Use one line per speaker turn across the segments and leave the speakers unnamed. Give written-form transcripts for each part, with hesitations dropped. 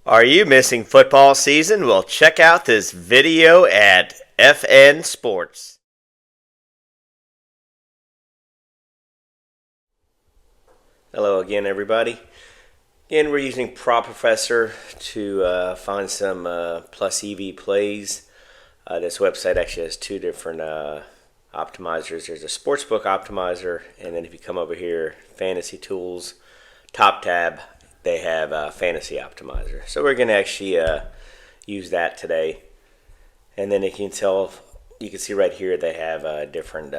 Are you missing football season? Well, check out this video at FN Sports. Hello again, everybody. Again, we're using Prop Professor to find some plus EV plays. This website actually has two different optimizers. There's a sportsbook optimizer, and then if you come over here, Fantasy Tools, top tab, they have a Fantasy Optimizer. So we're going to actually use that today. And then you can see right here they have different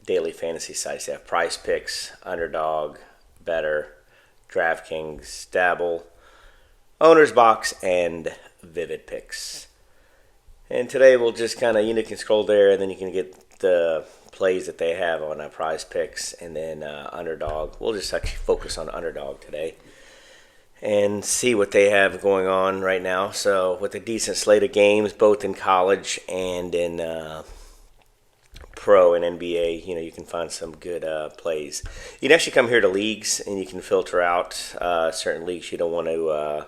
daily fantasy sites. They have PrizePicks, Underdog, Better, DraftKings, Dabble, OwnersBox, and VividPicks. And today we'll just kind of, you can scroll there and then you can get the plays that they have on PrizePicks and then Underdog. We'll just actually focus on Underdog today and see what they have going on right now. So with a decent slate of games, both in college and in pro and NBA, you can find some good plays. You can actually come here to leagues and you can filter out certain leagues you don't want to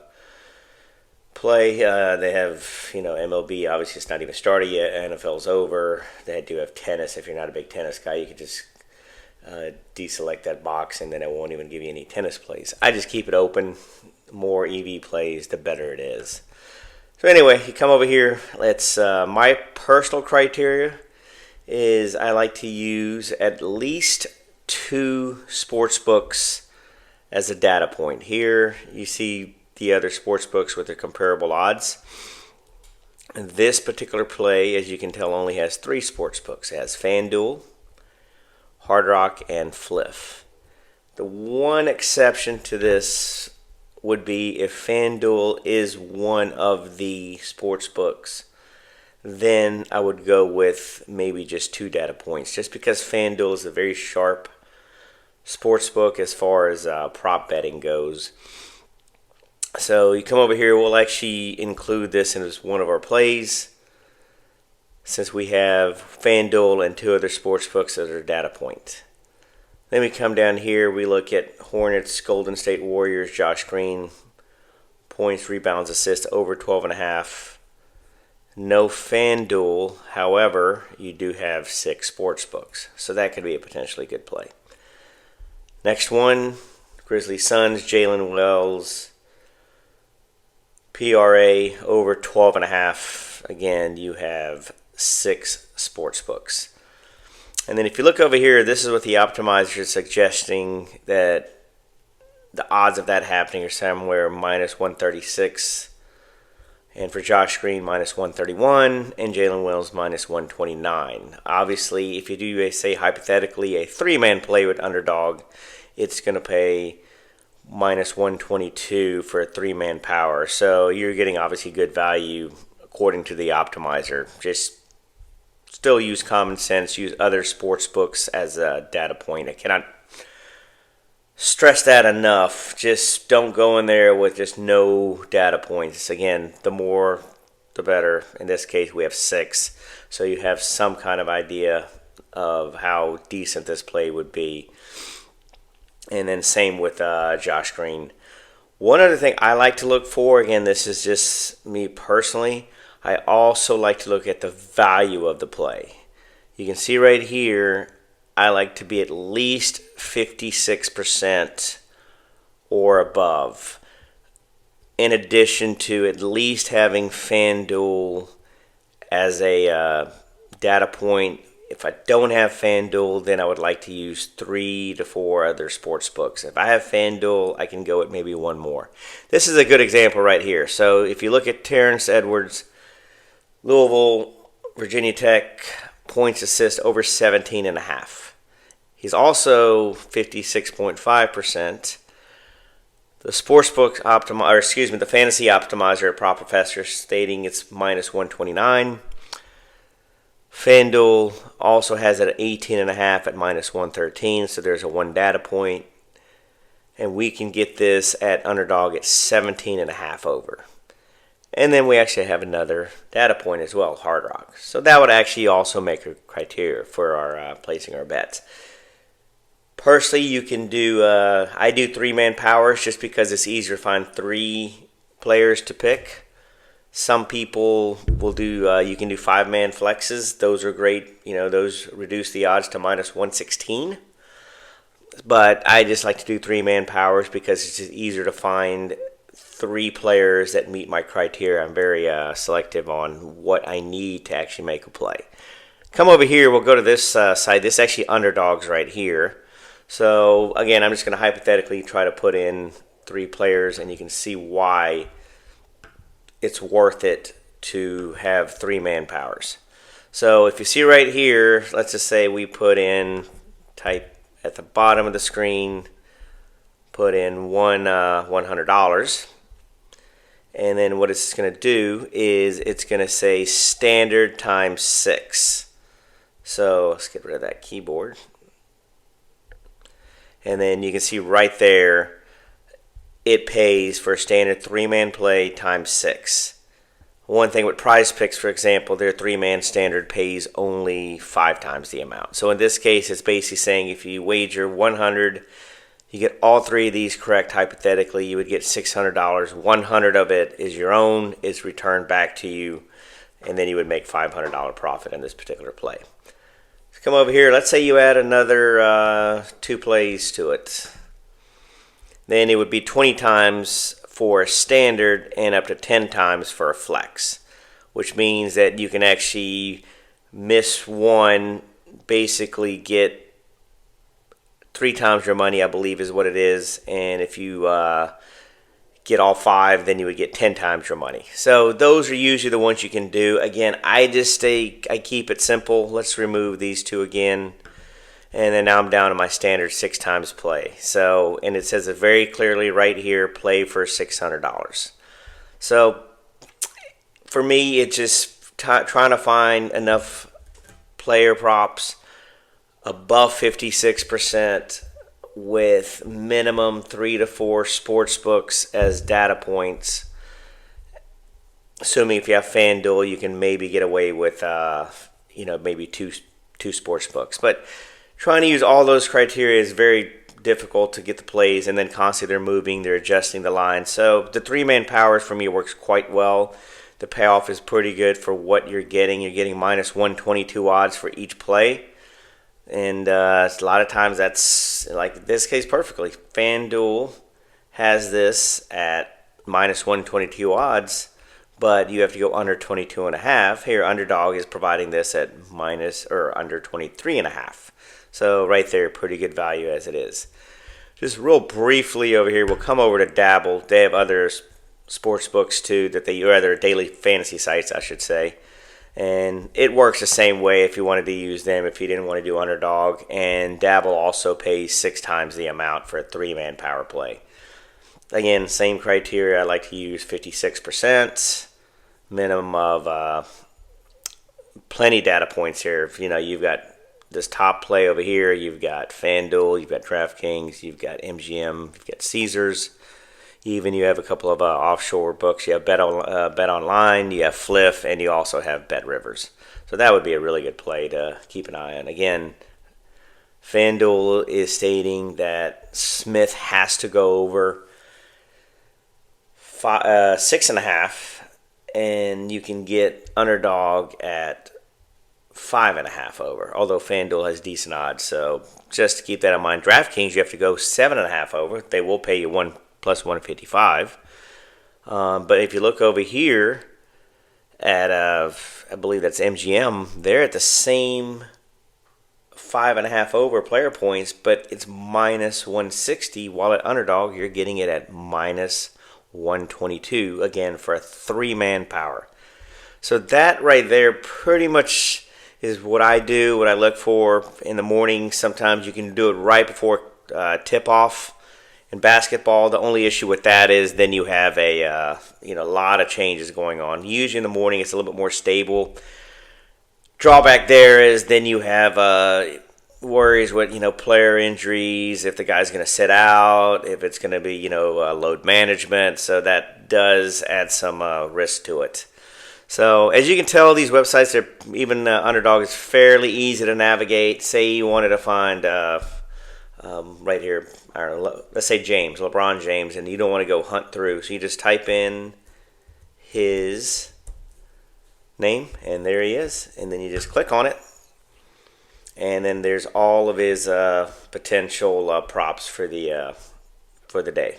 play. They have, MLB, obviously it's not even started yet. NFL's over. They do have tennis. If you're not a big tennis guy, you could just deselect that box and then it won't even give you any tennis plays. I just keep it open. The more EV plays, the better it is. So anyway, you come over here. My personal criteria is I like to use at least 2 sports books as a data point. Here you see the other sports books with their comparable odds. And this particular play, as you can tell, only has 3 sports books. It has FanDuel, Hard Rock, and Fliff. The one exception to this would be if FanDuel is one of the sports books, then I would go with maybe just 2 data points, just because FanDuel is a very sharp sports book as far as prop betting goes. So you come over here, we'll actually include this as one of our plays, since we have FanDuel and 2 other sports books as our data point. Then we come down here, we look at Hornets, Golden State Warriors, Josh Green, points, rebounds, assists, over 12.5. No FanDuel, however, you do have 6 sports books, so that could be a potentially good play. Next one, Grizzlies Suns, Jalen Wells, PRA over 12.5. Again, you have 6 sports books. And then if you look over here, this is what the optimizer is suggesting, that the odds of that happening are somewhere minus 136. And for Josh Green, minus 131. And Jalen Wells, minus 129. Obviously, if you do, say, hypothetically, a 3-man play with Underdog, it's going to pay minus 122 for a 3-man power. So you're getting obviously good value according to the optimizer. Just still use common sense, use other sports books as a data point. I cannot stress that enough. Just don't go in there with just no data points. Again, the more the better. In this case, we have 6. So you have some kind of idea of how decent this play would be. And then same with Josh Green. One other thing I like to look for, again, this is just me personally, I also like to look at the value of the play. You can see right here, I like to be at least 56% or above. In addition to at least having FanDuel as a data point. If I don't have FanDuel, then I would like to use 3 to 4 other sports books. If I have FanDuel, I can go with maybe 1 more. This is a good example right here. So if you look at Terrence Edwards, Louisville, Virginia Tech, points, assists over 17.5. He's also 56.5%. The sportsbook the fantasy optimizer at Prop Professor stating it's minus 129. FanDuel also has it at 18.5 at minus 113, so there's a 1 data point. And we can get this at Underdog at 17.5 over. And then we actually have another data point as well, Hard Rock. So that would actually also make a criteria for our placing our bets. Personally, you can do, I do 3-man powers just because it's easier to find 3 players to pick. Some people will do, you can do 5-man flexes. Those are great. Those reduce the odds to minus 116. But I just like to do 3-man powers because it's just easier to find 3 players that meet my criteria. I'm very selective on what I need to actually make a play. Come over here. We'll go to this side. This is actually Underdogs right here. So, again, I'm just going to hypothetically try to put in 3 players, and you can see why it's worth it to have 3-man powers. So, if you see right here, let's just say we put in, type at the bottom of the screen, put in $100. And then what it's going to do is it's going to say standard times 6. So, let's get rid of that keyboard. And then you can see right there, it pays for a standard 3-man play times 6. One thing with PrizePicks, for example, their 3-man standard pays only 5 times the amount. So in this case, it's basically saying if you wager 100, you get all 3 of these correct, hypothetically, you would get $600. 100 of it is your own, it's returned back to you, and then you would make $500 profit in this particular play. Come over here. Let's say you add another 2 plays to it. Then it would be 20 times for a standard and up to 10 times for a flex, which means that you can actually miss one, basically get 3 times your money, I believe is what it is. And if you get all 5, then you would get 10 times your money. So those are usually the ones you can do. Again, I keep it simple. Let's remove these 2 again. And then now I'm down to my standard 6 times play. So, and it says it very clearly right here, play for $600. So for me, it's just trying to find enough player props above 56%, with minimum 3 to 4 sports books as data points. Assuming if you have FanDuel, you can maybe get away with maybe two sports books. But trying to use all those criteria is very difficult to get the plays, and then constantly they're moving, they're adjusting the line. So the 3-man powers for me works quite well. The payoff is pretty good for what you're getting. You're getting minus 122 odds for each play. And a lot of times that's, like this case perfectly. FanDuel has this at minus 122 odds, but you have to go under 22.5. Here, Underdog is providing this at minus or under 23.5. So right there, pretty good value as it is. Just real briefly over here, we'll come over to Dabble. They have other sports books too, or other daily fantasy sites, I should say. And it works the same way if you wanted to use them, if you didn't want to do Underdog. And Dabble also pays 6 times the amount for a 3-man power play. Again, same criteria. I like to use 56%, minimum of plenty data points here. You've got this top play over here. You've got FanDuel, you've got DraftKings, you've got MGM, you've got Caesars. Even you have a couple of offshore books. You have Bet Online, you have Fliff, and you also have Bet Rivers. So that would be a really good play to keep an eye on. Again, FanDuel is stating that Smith has to go over 6.5, and you can get Underdog at 5.5 over. Although FanDuel has decent odds, so just to keep that in mind. DraftKings, you have to go 7.5 over. They will pay you plus 155. But if you look over here at, I believe that's MGM, they're at the same 5.5 over player points, but it's minus 160, while at Underdog, you're getting it at minus 122, again, for a 3-man power. So that right there pretty much is what I do, what I look for in the morning. Sometimes you can do it right before tip-off. In basketball, the only issue with that is then you have a lot of changes going on. Usually in the morning, it's a little bit more stable. Drawback there is then you have worries with player injuries, if the guy's going to sit out, if it's going to be load management. So that does add some risk to it. So as you can tell, these websites, even Underdog, is fairly easy to navigate. Say you wanted to find right here, I don't know, let's say James, LeBron James, and you don't want to go hunt through. So you just type in his name, and there he is. And then you just click on it. And then there's all of his potential props for the day.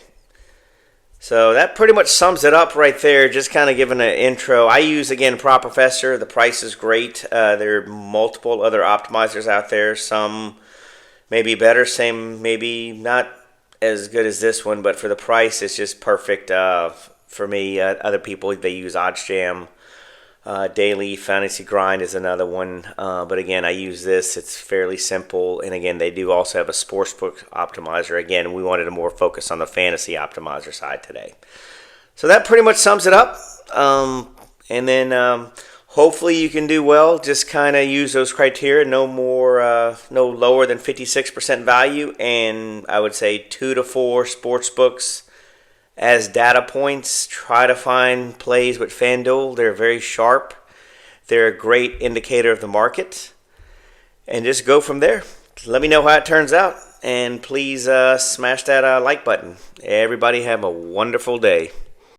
So that pretty much sums it up right there. Just kind of giving an intro. I use, again, Prop Professor. The price is great. There are multiple other optimizers out there. Some may be better, same maybe not as good as this one, but for the price, it's just perfect for me. Other people, they use OddsJam. Daily Fantasy Grind is another one, but again, I use this. It's fairly simple, and again, they do also have a sportsbook optimizer. Again, we wanted to more focus on the fantasy optimizer side today. So that pretty much sums it up, and then hopefully you can do well. Just kind of use those criteria. No lower than 56% value, and I would say 2 to 4 sportsbooks as data points. Try to find plays with FanDuel. They're very sharp. They're a great indicator of the market. And just go from there. Let me know how it turns out. And please smash that like button. Everybody have a wonderful day.